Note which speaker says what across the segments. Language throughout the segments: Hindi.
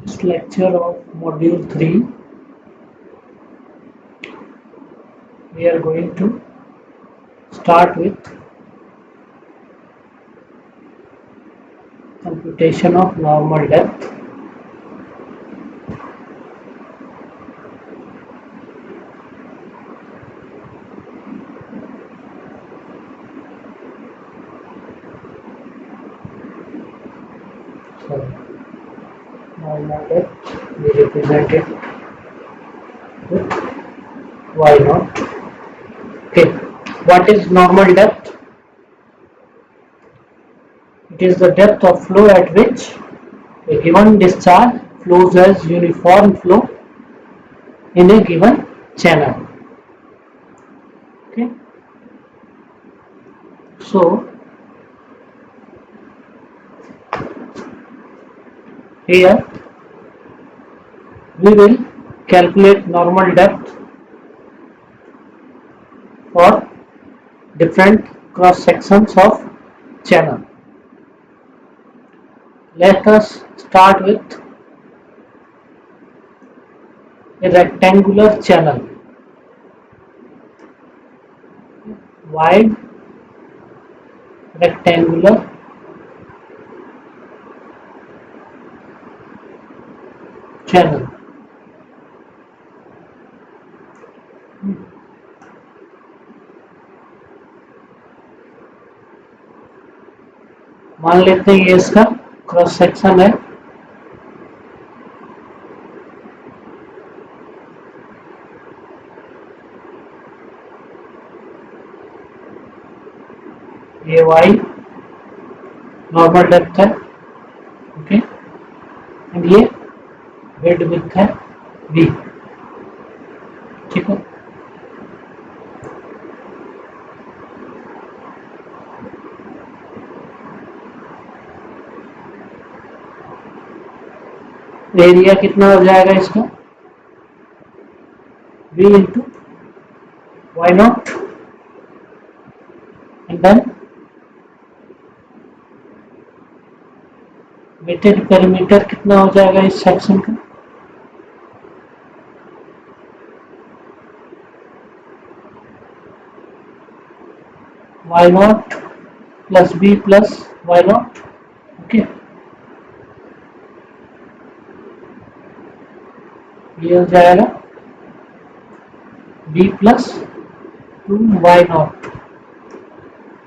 Speaker 1: This lecture of module 3, we are going to start with computation of normal depth. So, normal depth we represent it with y naught. Okay, what is normal depth? It is the depth of flow at which a given discharge flows as uniform flow in a given channel. Okay, so here we will calculate normal depth for different cross sections of channel. Let us start with a rectangular channel, wide rectangular channel. मान लेते हैं ये इसका क्रॉस सेक्शन है, ये y नॉर्मल डेप्थ है, ओके, एंड ये बेड विड्थ है v, ठीक है। एरिया कितना हो जाएगा इसका v into y naught and then wetted perimeter कितना हो जाएगा इस सेक्शन का, y naught plus b plus y naught, okay. ये हो जाएगा b plus 2y naught.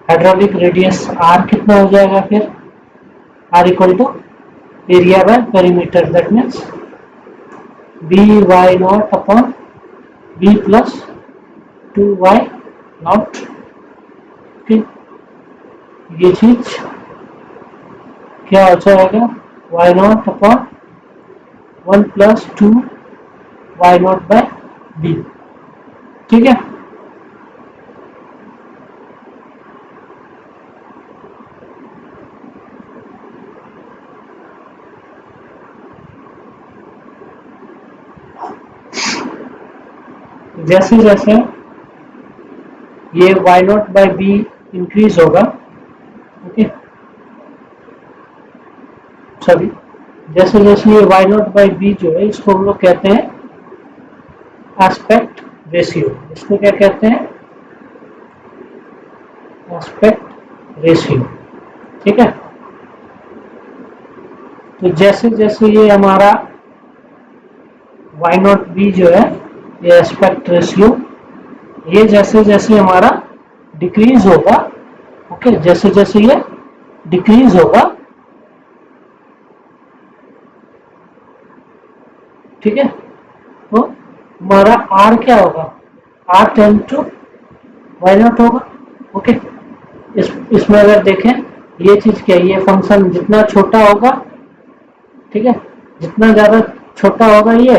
Speaker 1: Hydraulic radius r कितना हो जाएगा फिर, r equal to area by perimeter, that means b y naught upon b plus 2y naught, ठीक। ये चीज क्या हो जाएगा y naught upon 1 plus 2y naught by b, ठीक है। जैसे जैसे ये y naught by b increase होगा, ओके, सॉरी, जैसे जैसे ये y नॉट बाय b जो है इसको हम लोग कहते हैं एस्पेक्ट रेशियो। इसको क्या कहते हैं, एस्पेक्ट रेशियो, ठीक है। तो जैसे जैसे ये हमारा y नॉट b जो है ये एस्पेक्ट रेशियो, ये जैसे जैसे हमारा डिक्रीज होगा, ओके, जैसे जैसे ये डिक्रीज होगा, ठीक है, तो हमारा r क्या होगा, r tends to y naught होगा, ओके। इसमें अगर देखें ये चीज क्या है, ये फंक्शन जितना छोटा होगा, ठीक है, जितना ज्यादा छोटा होगा ये,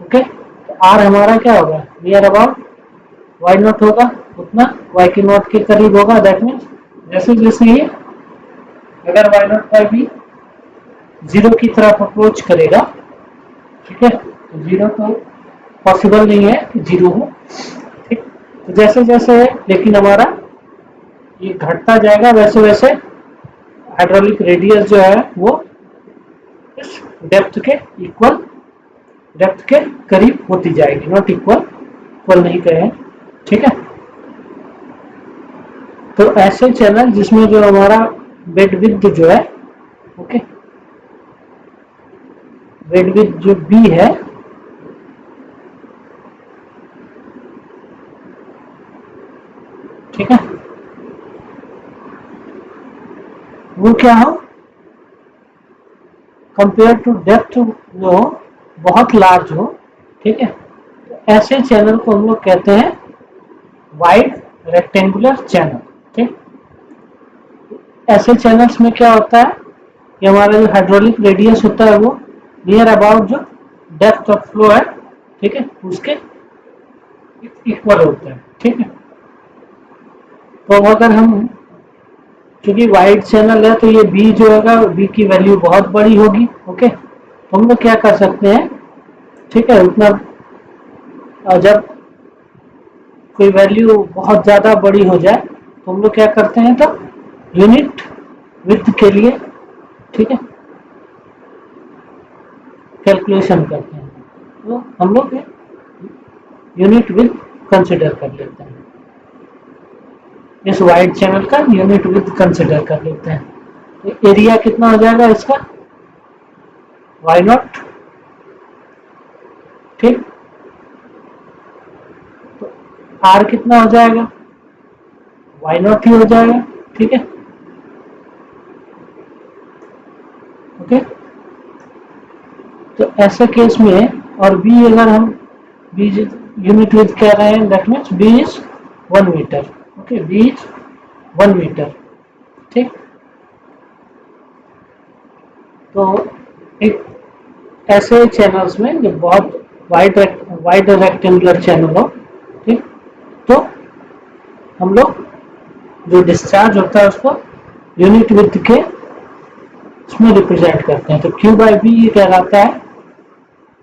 Speaker 1: ओके, तो r हमारा क्या होगा, नियर अबाउट वाई नॉट होगा, उतना y की नॉट के करीब होगा, दैट मीन्स जैसे जैसे ये अगर y naught by b zero की तरफ अप्रोच करेगा, ठीक है, तो जीरो तो पॉसिबल नहीं है कि जीरो हो, ठीक। तो जैसे जैसे लेकिन हमारा ये घटता जाएगा वैसे वैसे हाइड्रोलिक रेडियस जो है वो इस डेप्थ के इक्वल, डेप्थ के करीब होती जाएगी, नॉट इक्वल, इक्वल नहीं कहे, ठीक है। तो ऐसे चैनल जिसमें जो हमारा बेड विड्थ जो है, ओके, बेड विड्थ जो बी है, ठीक है, वो क्या हो, कंपेयर टू डेप्थ जो हो बहुत लार्ज हो, ठीक है। तो ऐसे चैनल को हम लोग कहते हैं वाइड रेक्टेंगुलर चैनल, ठीक। ऐसे चैनल्स में क्या होता है कि हमारा जो हाइड्रोलिक रेडियस होता है वो नियर अबाउट जो डेप्थ ऑफ फ्लो है, ठीक है, उसके इक्वल होता है, ठीक है। तो अगर हम, क्योंकि वाइड चैनल है तो ये बी जो होगा, बी की वैल्यू बहुत बड़ी होगी, ओके। तो हम लोग क्या कर सकते हैं, ठीक है, उतना जब कोई वैल्यू बहुत ज़्यादा बड़ी हो जाए तो हम लोग क्या करते हैं, तो यूनिट विड्थ के लिए, ठीक है, कैलकुलेशन करते हैं, तो हम लोग यूनिट विड्थ कंसिडर कर लेते हैं, इस वाइड चैनल का यूनिट विड्थ कंसिडर कर लेते हैं। तो एरिया कितना हो जाएगा इसका, वाई नॉट, ठीक। तो आर कितना हो जाएगा, वाई नॉट ही हो जाएगा, ठीक है, ओके। तो ऐसे केस में, और बी अगर हम बी यूनिट विथ कह रहे हैं, that means b is 1 metre, okay, b is 1 metre, ठीक। तो एक ऐसे चैनल्स में जो बहुत वाइड वाइड रेक्टेंगुलर चैनल हो, ठीक, तो हम लोग जो डिस्चार्ज होता है उसको यूनिट विथ के उसमें रिप्रेजेंट करते हैं। तो क्यू बाई बी ये कहलाता है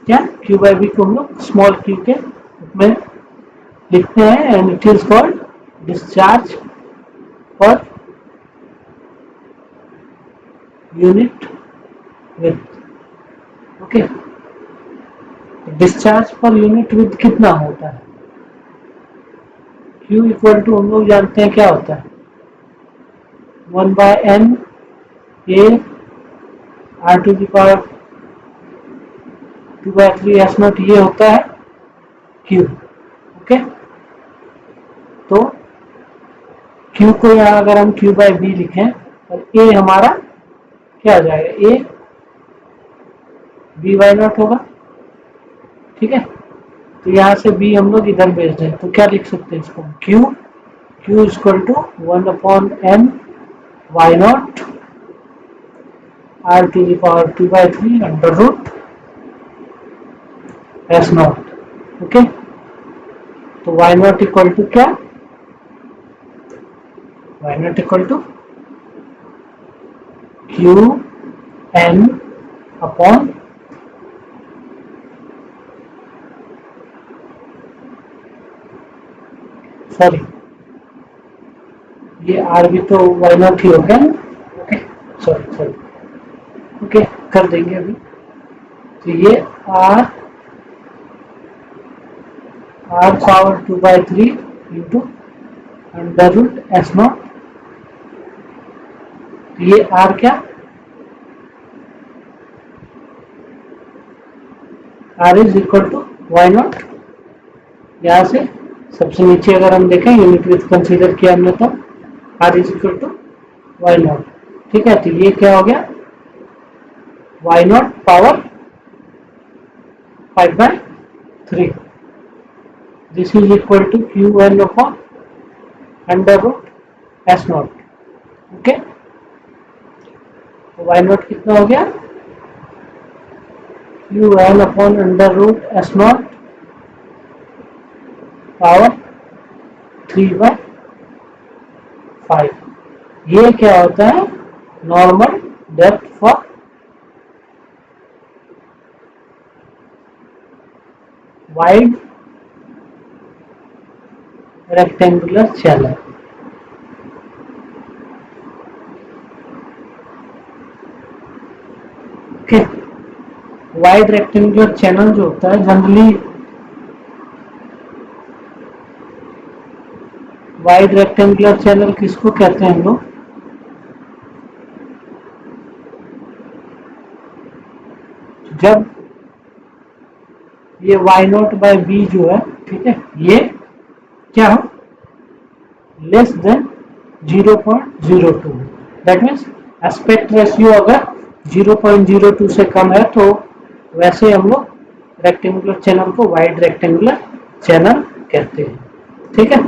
Speaker 1: क्या, क्यू बाई बी को हम लोग स्मॉल क्यू के रूप में लिखते हैं, and it is called discharge per unit with, okay. Discharge per unit with कितना होता है, क्यू इक्वल टू हम लोग जानते हैं क्या होता है, 1/n A R to the power 2/3 S naught, ये होता है क्यू, ओके। तो क्यू को यहाँ अगर हम क्यू बाई बी लिखें और ए हमारा क्या आ जाएगा, ए बी वाई नॉट होगा, ठीक है। तो यहाँ से बी हम लोग इधर भेज दें तो क्या लिख सकते हैं इसको, Q, Q equal to 1/n y naught R to the power 2/3 under root S naught, okay. तो वाई नॉट इक्वल टू क्या, y naught equal to Q n upon, sorry ये आर भी तो वाई नॉट ही हो गया ना, ओके, सॉरी सॉरी, ओके, कर देंगे अभी। तो ये R, R power 2/3 into under root S naught, ये आर क्या, R is equal to y naught, यहाँ से सबसे नीचे अगर हम देखें यूनिट विथ कंसीडर किया हमने तो R is equal to y naught, ठीक है। तो ये क्या हो गया, y naught power 5/3, this is equal to Q n upon under root S naught, okay. तो वाई नॉट कितना हो गया, Q n upon under root S naught power 3/5, ये क्या होता है, normal depth for wide rectangular channel, okay. Wide rectangular channel जो होता है जनरली, वाइड रेक्टेंगुलर चैनल किसको कहते हैं हम लोग, जब ये y0/b जो है, ठीक है, ये क्या हो, less than 0.02, that means aspect ratio अगर 0.02 से कम है तो वैसे हम लोग रेक्टेंगुलर चैनल को वाइड रेक्टेंगुलर चैनल कहते हैं, ठीक है।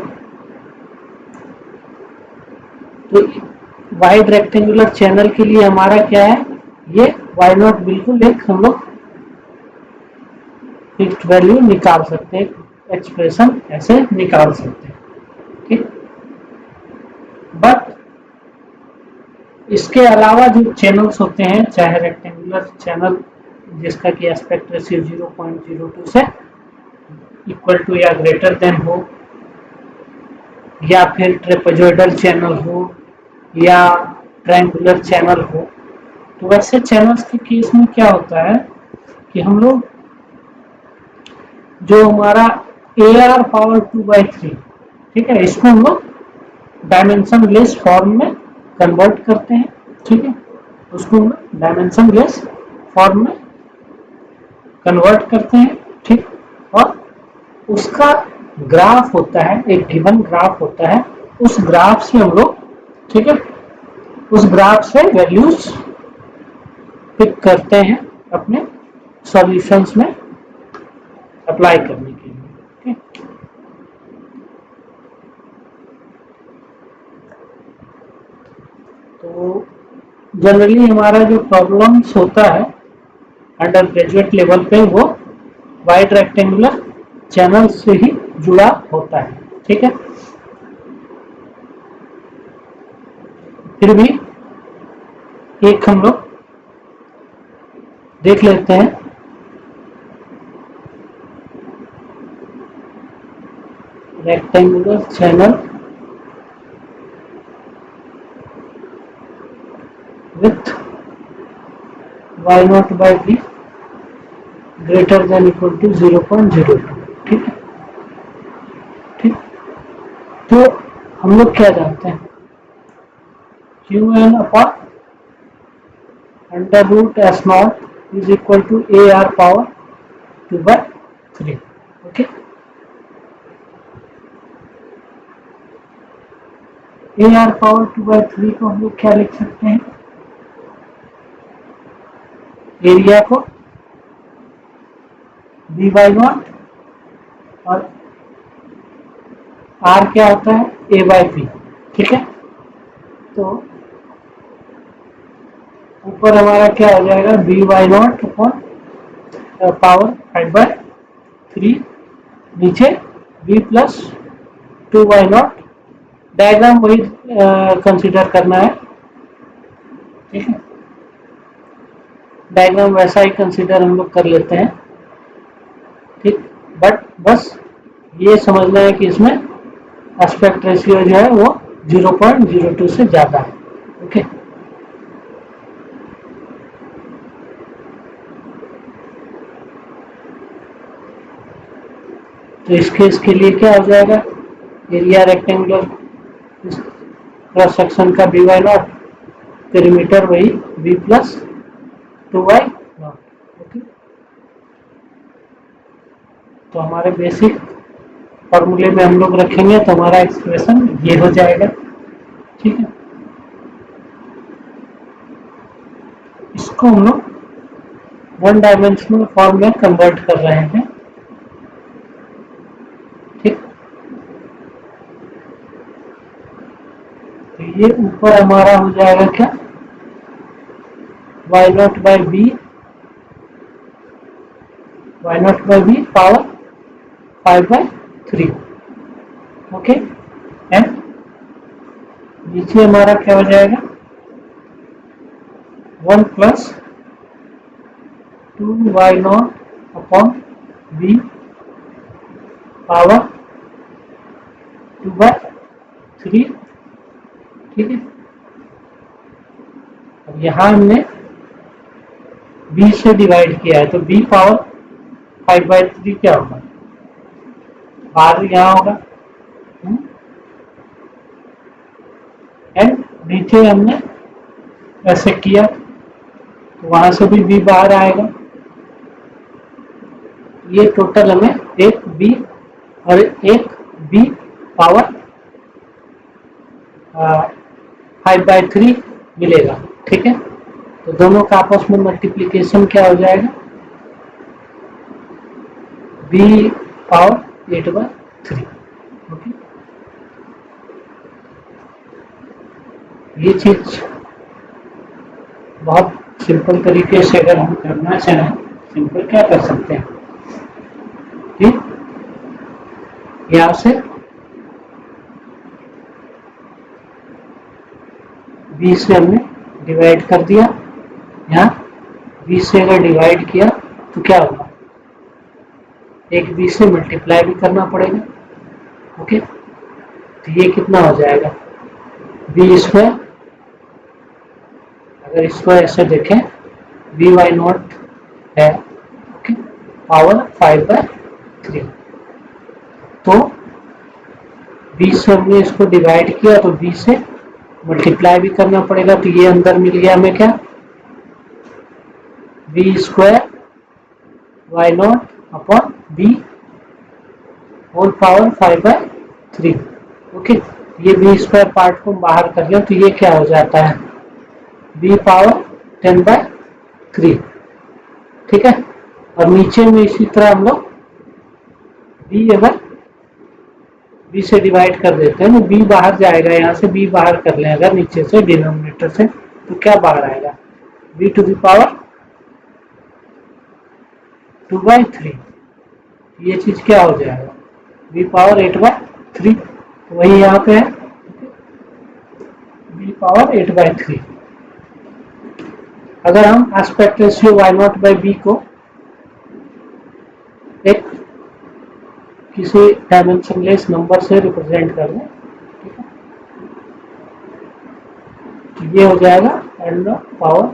Speaker 1: तो वाइड रेक्टेंगुलर चैनल के लिए हमारा क्या है, ये y0 बिल्कुल एक हम लोग फिक्स्ड वैल्यू निकाल सकते हैं, एक्सप्रेशन ऐसे निकाल सकते हैं, ठीक। बट इसके अलावा जो चैनल्स होते हैं, चाहे रेक्टेंगुलर चैनल जिसका कि एस्पेक्ट रेशियो 0.02 से इक्वल टू या ग्रेटर देन हो, या फिर ट्रेपेजॉइडल चैनल हो, या ट्रायंगुलर चैनल हो, तो वैसे चैनल्स के केस में क्या होता है कि हम लोग जो हमारा AR पावर 2/3, ठीक है, इसको हम लोग डायमेंशन लेस फॉर्म में कन्वर्ट करते हैं, ठीक है, उसको हम लोग डायमेंशन लेस फॉर्म में कन्वर्ट करते हैं, ठीक। और उसका ग्राफ होता है, एक गिवन ग्राफ होता है, उस ग्राफ से हम लोग, ठीक है, उस ग्राफ से वैल्यूज पिक करते हैं अपने सॉल्यूशंस में अप्लाई करने के लिए, ठीक। तो जनरली हमारा जो प्रॉब्लम्स होता है अंडर ग्रेजुएट लेवल पे वो वाइड रेक्टेंगुलर चैनल से ही जुड़ा होता है, ठीक है। फिर भी एक हम लोग देख लेते हैं, rectangular channel with y0/b greater than equal to 0.02, ठीक है, ठीक। तो हम लोग क्या जानते हैं, Qn upon under root S0 is equal to AR power 2/3, okay. AR power 2/3 को हम लोग क्या लिख सकते हैं, एरिया को b/0 और r क्या होता है a/p, ठीक है। तो ऊपर हमारा क्या हो जाएगा b/0 अपॉन पावर 5/3, नीचे b प्लस 2/0, डायग्राम वही कंसीडर करना है, ठीक है, डायग्राम वैसा ही कंसीडर हम लोग कर लेते हैं, ठीक। बट बस ये समझना है कि इसमें एस्पेक्ट रेशियो जो है वो 0.02 से ज़्यादा है, ओके। तो इसके लिए क्या हो जाएगा, एरिया रेक्टेंगुलर क्रॉस सेक्शन का b/0, पेरीमीटर वही b प्लस 2/0, ओके। तो हमारे बेसिक फॉर्मूले में हम लोग रखेंगे तो हमारा एक्सप्रेशन ये हो जाएगा, ठीक है। इसको हम लोग वन डायमेंशनल फॉर्म में कन्वर्ट कर रहे हैं, ठीक। तो ये ऊपर हमारा हो जाएगा क्या, y0/b पावर 5/3, ओके। एंड नीचे हमारा क्या हो जाएगा 1 plus 2y0 upon b power 2/3, ठीक है। अब यहाँ हमने b से डिवाइड किया है, तो b पावर 5/3 क्या होगा, बाहर यहाँ होगा। एंड नीचे हमने ऐसे किया तो वहां से भी b बाहर आएगा। ये टोटल हमें एक b और एक b पावर 5/3 मिलेगा। ठीक है, तो दोनों का आपस में मल्टीप्लीकेशन क्या हो जाएगा, b पावर 8/3। ओके, ये चीज बहुत सिंपल तरीके से अगर हम करना चाहें, सिंपल क्या कर सकते हैं, ठीक, यहाँ से b से हमने डिवाइड कर दिया, यहाँ b से अगर डिवाइड किया तो क्या होगा, एक b से मल्टीप्लाई भी करना पड़ेगा। ओके, तो ये कितना हो जाएगा, b स्क्वायर, अगर इसको ऐसे देखें बी वाई नॉट है, ओके, पावर 5/3, तो b से हमने इसको डिवाइड किया तो b से मल्टीप्लाई भी करना पड़ेगा, तो ये अंदर मिल गया हमें क्या, b square y naught upon b whole power 5/3। Okay, ये बी स्क्वायर पार्ट को बाहर कर लिया तो ये क्या हो जाता है, बी पावर 10/3। ठीक है, और नीचे में इसी तरह हम लोग बी अगर बी से डिवाइड कर देते हैं तो बी बाहर जाएगा, यहाँ से बी बाहर कर लें अगर नीचे से डिनोमिनेटर से, तो क्या बाहर आएगा, बी टू द पावर 2/3। ये चीज क्या हो जाएगा, बी पावर 8/3, वही यहाँ पे है बी पावर 8/3। अगर हम एस्पेक्ट रेशियो y0/b को एक किसी डायमेंशनलेस नंबर से रिप्रेजेंट कर दें, ठीक है, तो ये हो जाएगा n पावर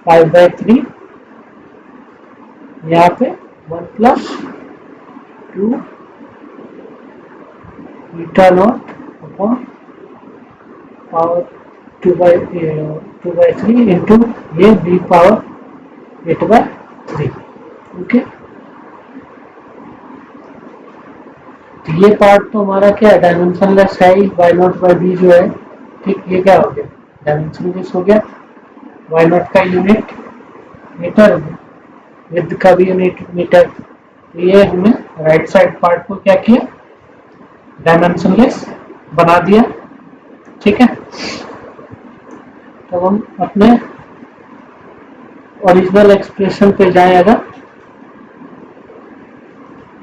Speaker 1: 5/3, यहाँ पे 1+2 beta not upon power 2/3 into ये b पावर 8/3। ओके, तो ये पार्ट तो हमारा क्या है, डायमेंशनलेस है ही, y0/b जो है, ठीक, ये क्या हो गया, डायमेंशनलेस हो गया, y0 का यूनिट मीटर, विद का भी यूनिट मीटर, ये हमने राइट साइड पार्ट को क्या किया, डायमेंशनलेस बना दिया। ठीक है, तो हम अपने ओरिजिनल एक्सप्रेशन पे जाएं अगर,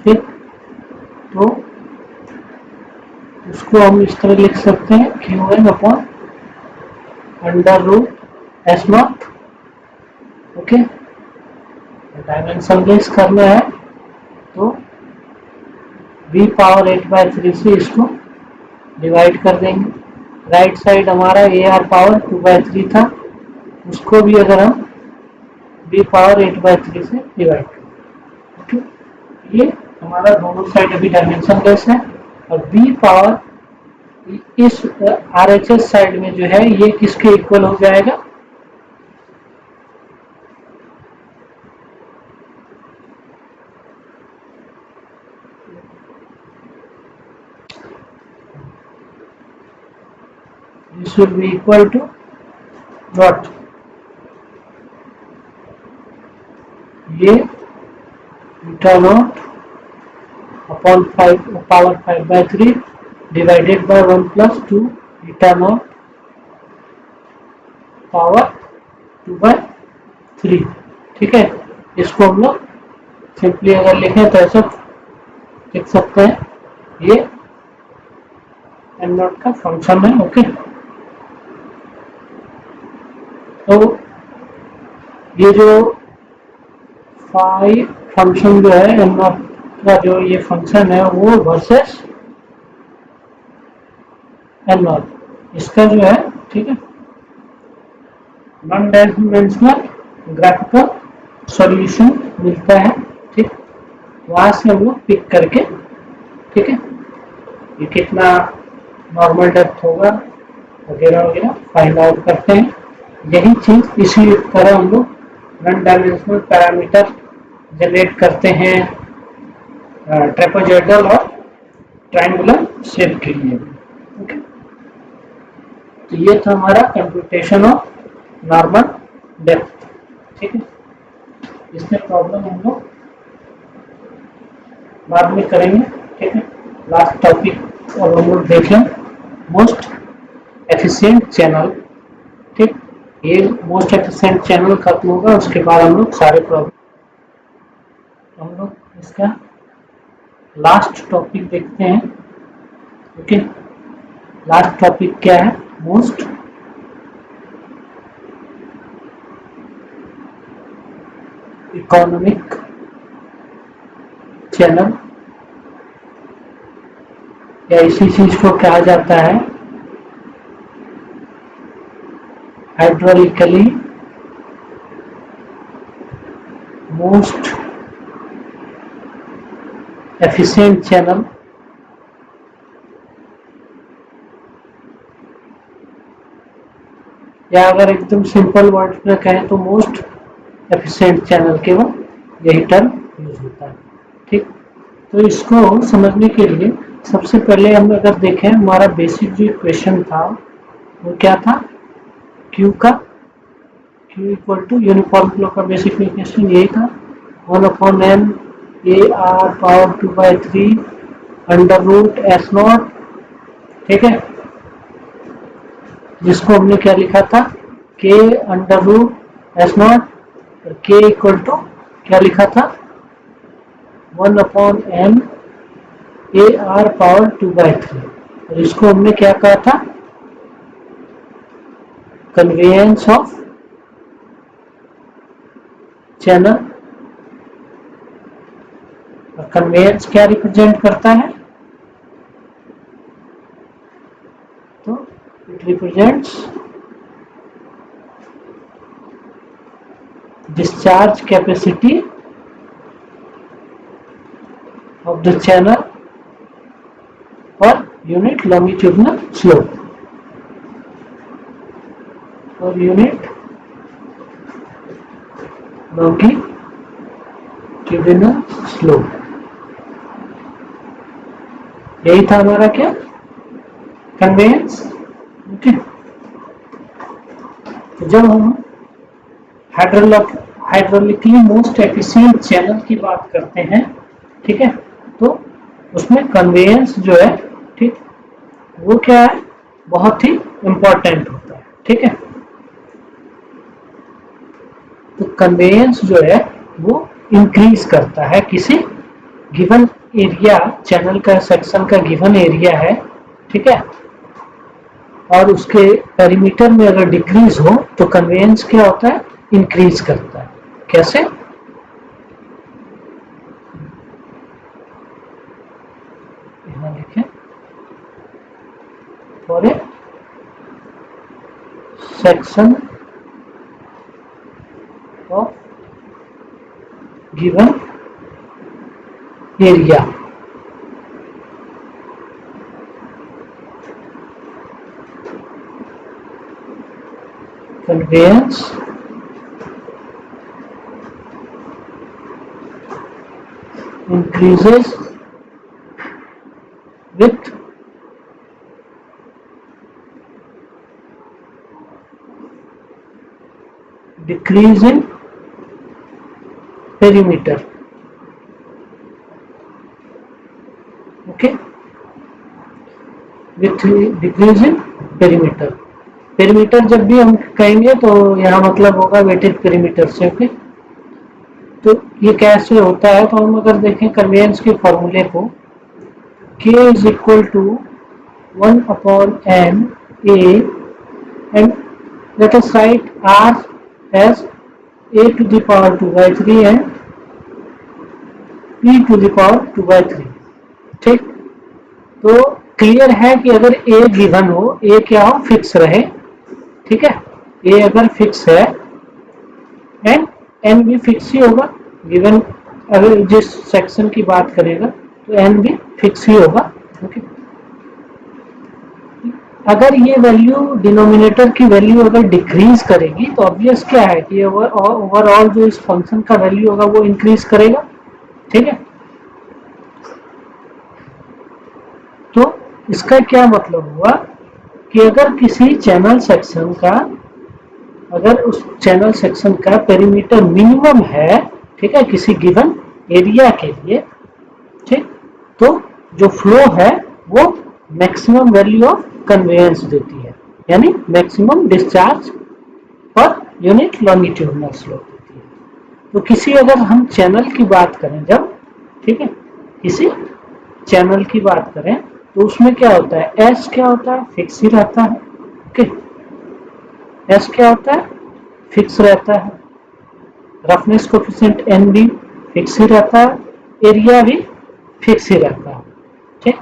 Speaker 1: ठीक, तो उसको हम इस तरह लिख सकते हैं qn upon √s0। Okay, dimensionless करना है तो b पावर 8/3 से इसको डिवाइड कर देंगे, राइट साइड हमारा ar पावर 2/3 था, उसको भी अगर हम b पावर 8/3 से डिवाइड करें। ओके, ये हमारा दोनों साइड अभी डायमेंशनलेस है, और b पावर इस RHS साइड में जो है ये किसके इक्वल हो जाएगा, this will be equal to what, ये beta not upon 5 power 5/3 divided by 1+2 beta not power 2/3। ठीक है, इसको हम लोग सिंपली अगर लिखें तो ऐसे लिख सकते हैं, ये n0 का फंक्शन है। ओके, तो ये जो फाई फंक्शन जो है n0 का, जो ये फंक्शन है वो वर्सेस n0, इसका जो है, ठीक है, नॉन डायमेंशनल ग्राफिकल सॉल्यूशन मिलता है, ठीक, वहां से हम लोग पिक करके, ठीक है, ये कितना नॉर्मल डेप्थ होगा वगैरह वगैरह फाइंड आउट करते हैं। यही चीज इसी तरह हम लोग नॉन डायमेंशनल पैरामीटर जनरेट करते हैं ट्रेपेजॉइडल और ट्रायंगुलर शेप के लिए। ओके, तो ये था हमारा कंप्यूटेशन ऑफ नॉर्मल डेप्थ, ठीक है। इसमें प्रॉब्लम हम लोग बाद में करेंगे, ठीक है। लास्ट टॉपिक और हम लोग देख लें मोस्ट एफिशिएंट चैनल, ठीक। ये मोस्ट एफिशिएंट चैनल खत्म होगा, उसके बाद हम लोग सारे प्रॉब्लम, हम लोग इसका लास्ट टॉपिक देखते हैं। ओके, लास्ट टॉपिक क्या है? मोस्ट इकोनॉमिक चैनल, या इसी चीज को कहा जाता है हाइड्रोलिकली मोस्ट एफिशिएंट चैनल, या अगर एकदम सिंपल वर्ड में कहें तो मोस्ट एफिशिएंट चैनल, केवल यही टर्म यूज होता है, ठीक। तो इसको समझने के लिए सबसे पहले हम अगर देखें, हमारा बेसिक जो इक्वेशन था वो क्या था? Q का, Q equal to uniform flow का बेसिक इक्वेशन यही था, 1/n AR power 2/3 under root S0, ठीक है, जिसको हमने क्या लिखा था? K अंडर रूट S0, और K इक्वल टू क्या लिखा था? 1/n AR पावर 2/3, और इसको हमने क्या कहा था? Conveyance of channel. और कन्वेयंस क्या रिप्रेजेंट करता है? तो it represents discharge capacity of the channel और यूनिट लॉन्गिट्यूडिनल स्लोप, और यूनिट लॉन्गिट्यूडिनल स्लोप, यही था हमारा क्या? कन्वेयंस। ओके, तो जब हम हाइड्रोलिकली मोस्ट एफिशिएंट चैनल की बात करते हैं, ठीक है, तो उसमें कन्वेयंस जो है, ठीक, वो क्या है? बहुत ही इंपॉर्टेंट होता है, ठीक है। तो कन्वेयंस जो है वो इंक्रीज करता है किसी गिवन एरिया, चैनल का सेक्शन का गिवन एरिया है, ठीक है, और उसके पेरीमीटर में अगर डिक्रीज हो तो कन्वेयंस क्या होता है? इंक्रीज करता है। कैसे? यहाँ लिखें, for A section of given area, conveyance increases with decrease in perimeter, okay, with decrease in perimeter। Perimeter जब भी हम कहेंगे तो यहाँ मतलब होगा वेटेड पेरीमीटर से, ओके। तो ये कैसे होता है? तो हम अगर देखें कन्वेयंस के फॉर्मूले को, K is equal to 1/n A and let us write R as A to the power 2/3 and P to the power 2/3, ठीक। तो क्लियर है कि अगर A गिवन हो, A क्या हो? फिक्स रहे, ठीक है, A अगर फिक्स है एंड एन भी फिक्स ही होगा गिवन, अगर जिस सेक्शन की बात करेगा तो एन भी फिक्स ही होगा। ओके, अगर ये वैल्यू डिनोमिनेटर की वैल्यू अगर डिक्रीज करेगी तो ऑब्वियस क्या है कि ओवरऑल जो इस फंक्शन का वैल्यू होगा वो इंक्रीज करेगा। ठीक है, तो इसका क्या मतलब हुआ कि अगर किसी चैनल सेक्शन का, अगर उस चैनल सेक्शन का पेरीमीटर मिनिमम है, ठीक है, किसी गिवन एरिया के लिए, ठीक, तो जो फ्लो है वो मैक्सिमम वैल्यू ऑफ कन्वेयंस देती है, यानी maximum discharge per unit longitudinal slope देती है। तो किसी अगर हम चैनल की बात करें जब, ठीक है, किसी चैनल की बात करें तो उसमें क्या होता है, एस क्या होता है, फिक्स ही रहता है। ओके, एस क्या होता है, फिक्स रहता है। रफनेस कोफिशिएंट एन भी फिक्स ही रहता है, एरिया भी फिक्स ही रहता है। ठीक,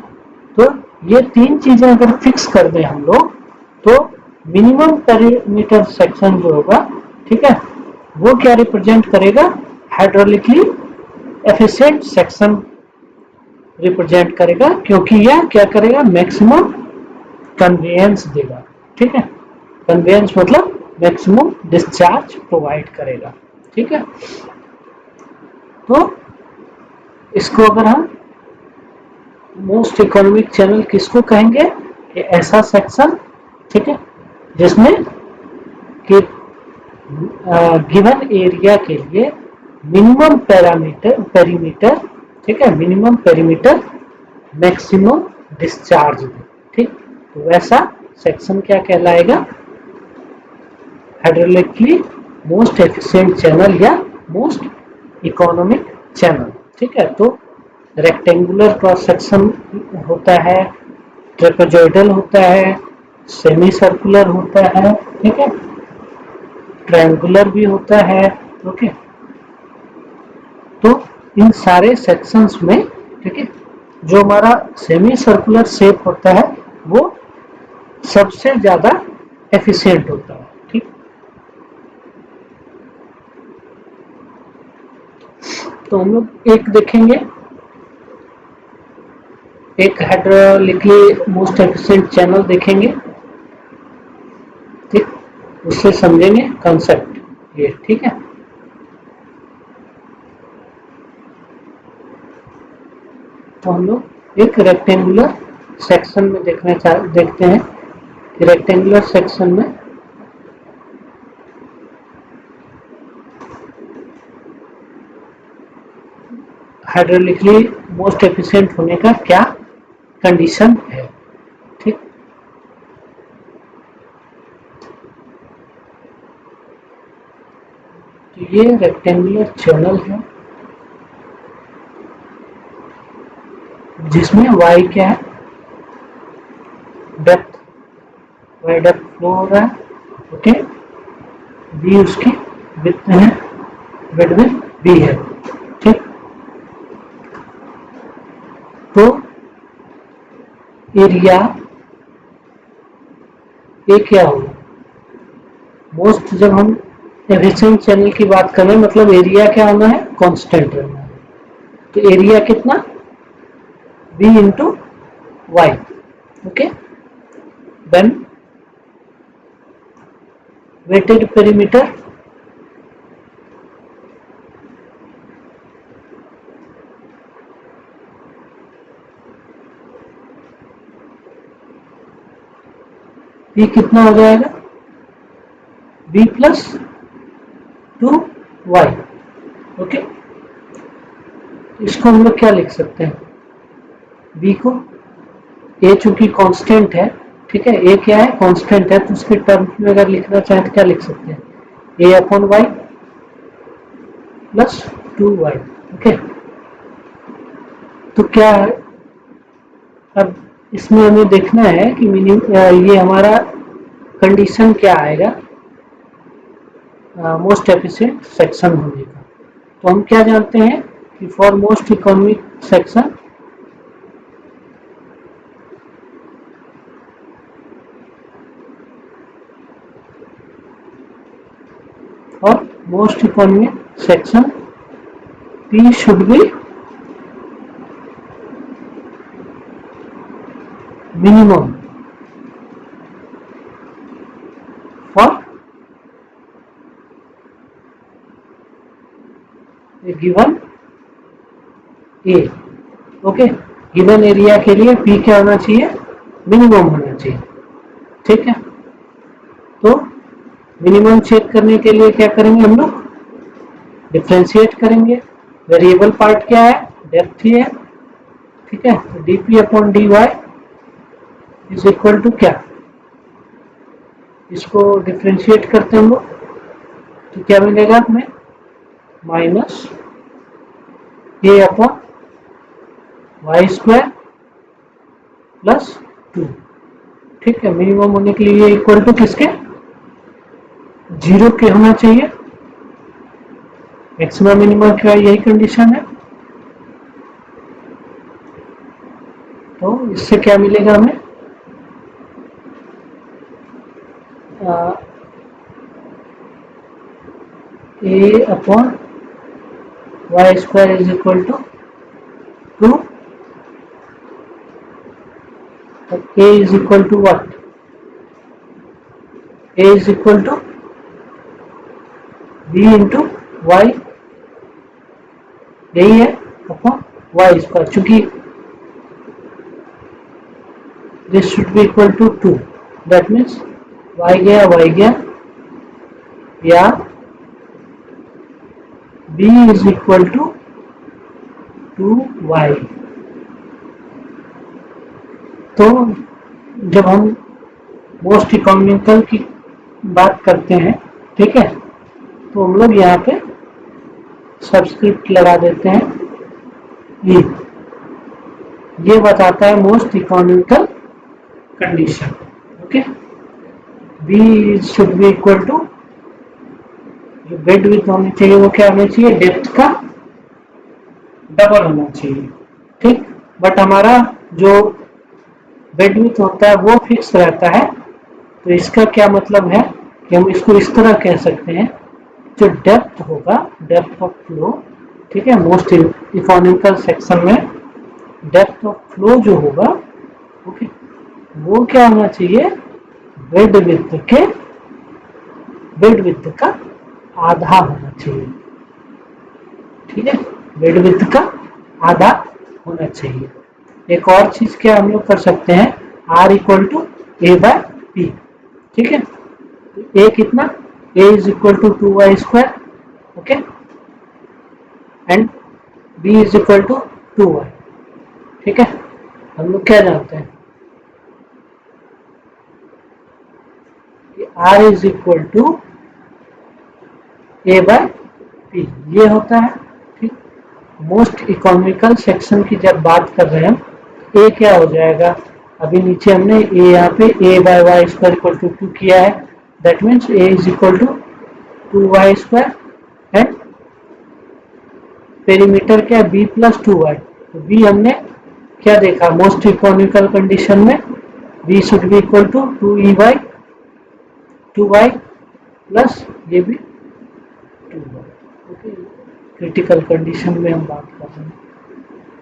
Speaker 1: तो ये तीन चीजें अगर फिक्स कर दें हम लोग तो मिनिमम पेरीमीटर सेक्शन जो होगा, ठीक है, वो क्या रिप्रेजेंट करेगा, हाइड्रोलिकली एफिशिएंट सेक्शन रिप्रेजेंट करेगा, क्योंकि यह क्या करेगा, मैक्सिमम कन्वेयंस देगा। ठीक है, कन्वेयंस मतलब मैक्सिमम डिस्चार्ज प्रोवाइड करेगा। ठीक है, तो इसको अगर हम मोस्ट इकोनॉमिक चैनल किसको कहेंगे, कि ऐसा सेक्शन, ठीक है, जिसमें कि गिवन एरिया के लिए मिनिमम पेरीमीटर, ठीक है, मिनिमम पेरीमीटर मैक्सिमम डिस्चार्ज दे। ठीक, तो वैसा सेक्शन क्या कहलाएगा, हाइड्रोलिकली मोस्ट एफिशिएंट चैनल या मोस्ट इकोनॉमिक चैनल। ठीक है, तो रेक्टेंगुलर क्रॉस सेक्शन होता है, ट्रेपेजॉइडल होता है, सेमी सर्कुलर होता है, ठीक है, ट्रायंगुलर भी होता है। ओके, तो इन सारे सेक्शंस में, ठीक है, जो हमारा सेमी सर्कुलर शेप होता है वो सबसे ज्यादा एफिशिएंट होता है। ठीक, तो हम लोग एक देखेंगे, एक हाइड्रोलिकली मोस्ट एफिशिएंट चैनल देखेंगे। ठीक, उससे समझेंगे कंसेप्ट ये। ठीक है, तो हम लोग एक रेक्टेंगुलर सेक्शन में देखते हैं कि रेक्टेंगुलर सेक्शन में हाइड्रोलिकली मोस्ट एफिशिएंट होने का क्या कंडीशन है। ठीक, तो ये रेक्टेंगुलर चैनल है जिसमें y क्या है, डेप्थ, y डेप्थ फ्लो हो रहा है। ओके, b उसकी विड्थ है, विड्थ b है। ठीक, तो एरिया ए क्या होगा, मोस्ट, जब हम एफिशिएंट चैनल की बात कर रहे हैं मतलब एरिया क्या होना है, कांस्टेंट रहना है। तो एरिया कितना, b into y. Okay, then wetted perimeter, p कितना हो जाएगा, b प्लस 2y। ओके, इसको हम लोग क्या लिख सकते हैं, b को, a चूंकि कांस्टेंट है, ठीक है, a क्या है, कांस्टेंट है, तो उसके टर्म्स में अगर लिखना चाहें तो क्या लिख सकते हैं, a upon y plus 2y। Okay, तो क्या है, अब इसमें हमें देखना है कि ये हमारा कंडीशन क्या आएगा मोस्ट एफिशिएंट सेक्शन होने का। तो हम क्या जानते हैं कि फॉर मोस्ट इकोनॉमिक सेक्शन और most economic section P should be minimum for a given A. Okay, given area के लिए P क्या होना चाहिए, मिनिमम होना चाहिए। ठीक है, तो मिनिमम चेक करने के लिए क्या करेंगे हम लोग, डिफ्रेंशिएट करेंगे। वेरिएबल पार्ट क्या है, डेप्थ ही है। ठीक है, तो dp upon dy is equal to क्या, इसको डिफ्रेंशिएट करते हैं हम लोग तो क्या मिलेगा हमें, minus a upon y square plus 2। ठीक है, मिनिमम होने के लिए इक्वल टू किसके, 0 के होना चाहिए। मैक्सिमम मिनिमम का यही कंडीशन है। तो इससे क्या मिलेगा हमें, a upon y square is equal to 2, a is equal to what, a is equal to b into y, यही है, अपॉन वाई स्क्वायर, चूंकि this should be equal to 2, that means y गया या b is equal to 2y। तो जब हम मोस्ट इकोनॉमिकल की बात करते हैं, ठीक है, तो हम लोग यहाँ पे सब्सक्रिप्ट लगा देते हैं, ये बताता है most economical condition. Okay, b should be equal to, जो बेड विड्थ होनी चाहिए वो क्या होना चाहिए, डेप्थ का डबल होना चाहिए। ठीक, बट हमारा जो बेड विड्थ होता है वो फिक्स रहता है, तो इसका क्या मतलब है कि हम इसको इस तरह कह सकते हैं, जो डेप्थ होगा, डेप्थ ऑफ फ्लो, ठीक है, मोस्ट इकोनॉमिकल सेक्शन में डेप्थ ऑफ फ्लो जो होगा, ओके, वो क्या होना चाहिए, बेड विड्थ का आधा होना चाहिए। ठीक है, बेड विड्थ का आधा होना चाहिए। एक और चीज क्या हम लोग कर सकते हैं, R equal to A by P. ठीक है, ए कितना, a is equal to 2y square, okay, and b is equal to 2y। ठीक है, हम लोग क्या जानते हैं कि r is equal to a by p, ये होता है। ठीक, मोस्ट इकोनॉमिकल सेक्शन की जब बात कर रहे हैं हम, a क्या हो जाएगा, अभी नीचे हमने a यहाँ पे a by y square equal to 2 किया है, that means a is equal to 2y square and perimeter क्या है, b प्लस 2y। तो b हमने क्या देखा, मोस्ट इकोनॉमिकल कंडीशन में b should be equal to 2y plus ये भी 2y। ओके, क्रिटिकल कंडीशन में हम बात कर रहे हैं,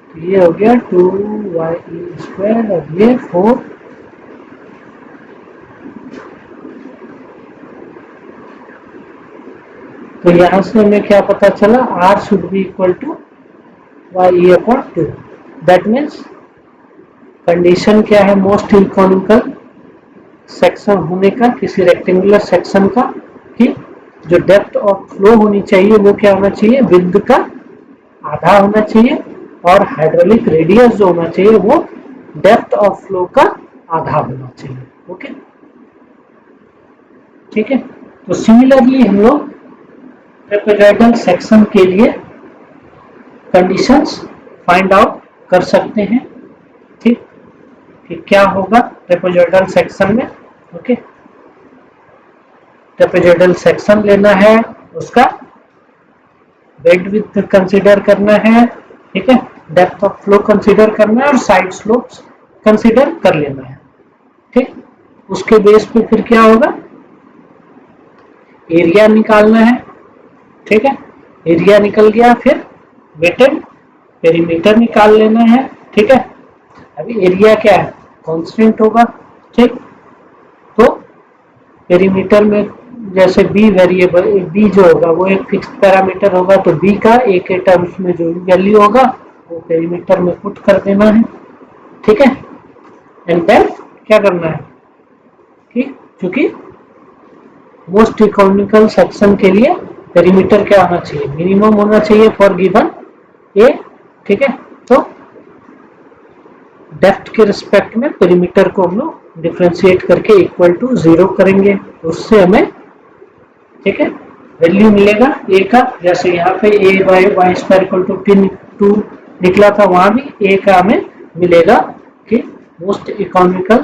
Speaker 1: तो ये हो गया 2y स्क्वायर और ये 4। तो यहां से हमें क्या पता चला, r should be equal to y upon 2। That means condition क्या है, मोस्ट इकोनॉमिकल सेक्शन होने का, किसी रेक्टेंगुलर सेक्शन का, कि जो डेप्थ ऑफ फ्लो होनी चाहिए वो क्या होना चाहिए, विड्थ का आधा होना चाहिए, और हाइड्रोलिक रेडियस जो होना चाहिए वो डेप्थ ऑफ फ्लो का आधा होना चाहिए। ओके, ठीक है, तो सिमिलरली हम लोग ट्रेपेजॉइडल सेक्शन के लिए कंडीशंस फाइंड आउट कर सकते हैं। ठीक, कि क्या होगा ट्रेपेजॉइडल सेक्शन में। ओके, ट्रेपेजॉइडल सेक्शन लेना है, उसका बेड विड्थ कंसीडर करना है, ठीक है, डेप्थ ऑफ फ्लो कंसीडर करना है और साइड स्लोप्स कंसीडर कर लेना है। ठीक, उसके बेस पे फिर क्या होगा, एरिया निकालना है। ठीक है, एरिया निकल गया, फिर वेटेड पेरीमीटर निकाल लेना है। ठीक है, अभी एरिया क्या है, कांस्टेंट होगा। ठीक, तो पेरीमीटर में जैसे बी वेरिएबल, बी जो होगा वो एक फिक्स पैरामीटर होगा, तो बी का ए के टर्म्स में जो वैल्यू होगा वो पेरीमीटर में पुट कर देना है। ठीक है, एंड देन क्या करना है कि क्योंकि मोस्ट इकोनॉमिकल सेक्शन के लिए पेरीमीटर क्या होना चाहिए, मिनिमम होना चाहिए फॉर गिवन ए। ठीक है, तो डेप्थ के रिस्पेक्ट में पेरीमीटर को हम लोग डिफ्रेंशिएट करके इक्वल टू 0 करेंगे, उससे हमें, ठीक है, वैल्यू मिलेगा ए का। जैसे यहाँ पे a by y square equal to 2 निकला था, वहां भी ए का हमें मिलेगा कि मोस्ट इकोनॉमिकल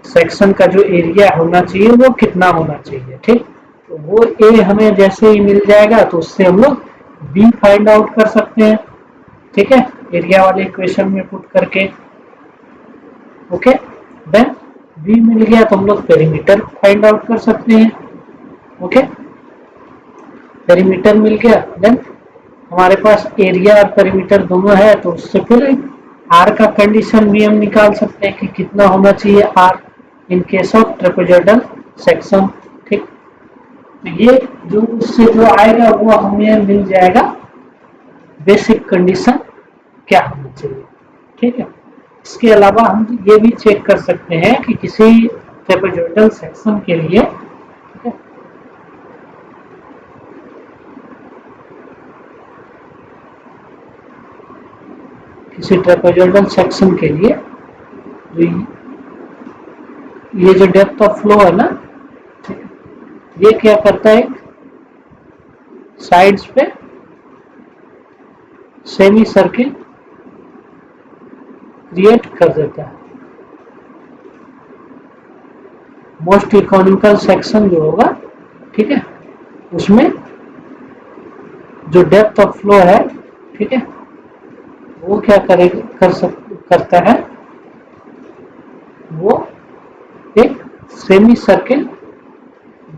Speaker 1: सेक्शन का जो एरिया होना चाहिए वो कितना होना चाहिए। ठीक, तो वो ए हमें जैसे ही मिल जाएगा तो उससे हम लोग बी फाइंड आउट कर सकते हैं। ठीक है, एरिया वाले इक्वेशन में पुट करके। ओके, देन बी मिल गया तो हम लोग पेरीमीटर फाइंड आउट कर सकते हैं। ओके, पेरीमीटर मिल गया, देन हमारे पास एरिया और पेरीमीटर दोनों है, तो उससे फिर आर का कंडीशन भी हम निकाल सकते हैं कि कितना होना चाहिए R in case of trapezoidal section. ठीक, तो ये जो उससे जो आएगा वो हमें मिल जाएगा बेसिक कंडीशन क्या होना चाहिए। ठीक है, इसके अलावा हम ये भी चेक कर सकते हैं कि किसी ट्रेपेजॉइडल सेक्शन के लिए, ठीक है, किसी ट्रेपेजॉइडल सेक्शन के लिए ये जो डेप्थ ऑफ फ्लो है ना, ये क्या करता है, साइड्स पे सेमी सर्किल क्रिएट कर देता है। मोस्ट इकोनॉमिकल सेक्शन जो होगा, ठीक है, उसमें जो डेप्थ ऑफ फ्लो है, ठीक है, वो क्या करता है, वो एक सेमी सर्किल,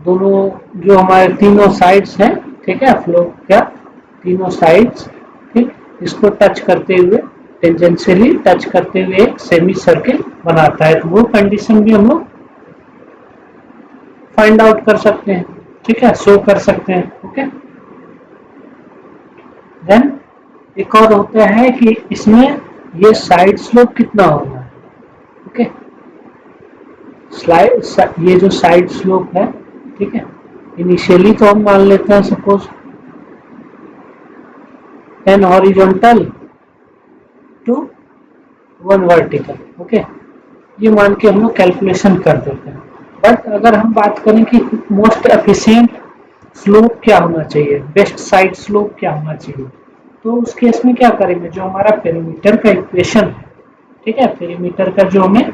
Speaker 1: दोनों जो हमारे तीनों साइड्स हैं, ठीक है, फ्लो क्या तीनों साइड्स, ठीक, इसको टच करते हुए, टेंजेंशियली टच करते हुए एक सेमी सर्किल बनाता है। तो वो कंडीशन भी हम लोग फाइंड आउट कर सकते हैं। ठीक है, शो कर सकते हैं। ओके, देन एक और होता है कि इसमें ये साइड स्लोप कितना होगा। ओके, ये जो साइड स्लोप है, ठीक है, इनिशियली तो हम मान लेते हैं suppose 10 horizontal to 1 vertical. Okay, ये मान के हम लोग कैलकुलेशन कर देते हैं। बट अगर हम बात करें कि मोस्ट एफिशिएंट स्लोप क्या होना चाहिए, बेस्ट साइड स्लोप क्या होना चाहिए, तो उस केस में क्या करेंगे, जो हमारा पेरीमीटर का इक्वेशन है, ठीक है, पेरीमीटर का जो हमें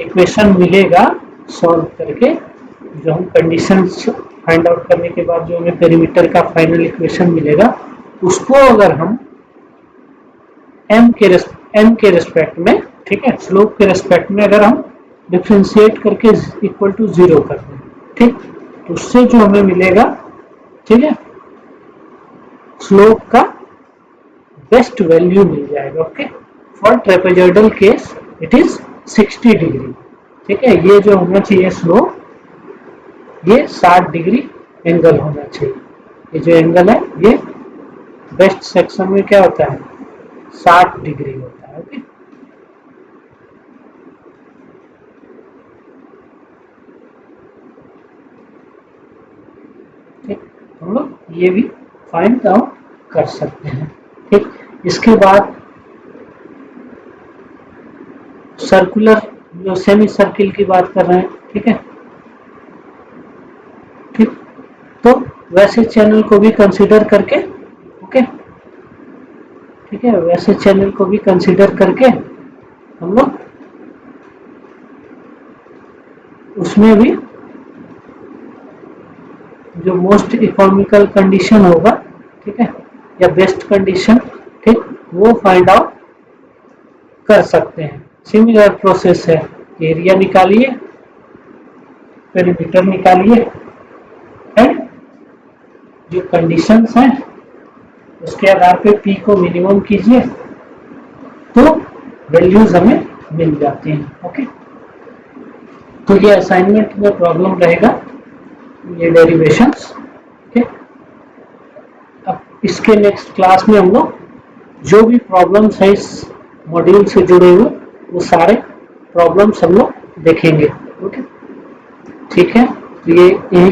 Speaker 1: इक्वेशन मिलेगा सॉल्व करके, जो हम कंडीशंस फाइंड आउट करने के बाद जो हमें पेरीमीटर का फाइनल इक्वेशन मिलेगा, उसको अगर हम एम के रिस्पेक्ट में, ठीक है, स्लोप के रिस्पेक्ट में अगर हम डिफ्रेंशिएट करके इक्वल टू 0 कर दें, ठीक, तो उससे जो हमें मिलेगा, ठीक है, स्लोप का बेस्ट वैल्यू मिल जाएगा। Okay, for trapezoidal case it is 60 degree. ठीक है, ये जो होना चाहिए स्लोप, ये 60 डिग्री एंगल होना चाहिए। ये जो एंगल है ये बेस्ट सेक्शन में क्या होता है, 60 डिग्री होता है। ओके, ठीक, हम लोग ये भी फाइंड आउट कर सकते हैं। ठीक, इसके बाद सर्कुलर जो सेमी सर्किल की बात कर रहे हैं, ठीक है, ठीक, तो वैसे चैनल को भी कंसीडर करके, ओके, ठीक है, वैसे चैनल को भी कंसीडर करके हम लोग उसमें भी जो मोस्ट इकोनॉमिकल कंडीशन होगा, ठीक है, या बेस्ट कंडीशन, ठीक, वो फाइंड आउट कर सकते हैं। सिमिलर प्रोसेस है, एरिया निकालिए, पेरीमीटर निकालिए, एंड जो कंडीशंस हैं उसके आधार पे पी को मिनिमम कीजिए तो वैल्यूज हमें मिल जाती हैं। ओके, तो ये असाइनमेंट में प्रॉब्लम रहेगा, ये डेरिवेशंस। ओके, अब इसके नेक्स्ट क्लास में हम लोग जो भी प्रॉब्लम्स है इस मॉड्यूल से जुड़े हुए वो सारे प्रॉब्लम्स हम लोग देखेंगे। ओके, ठीक है, तो ये यही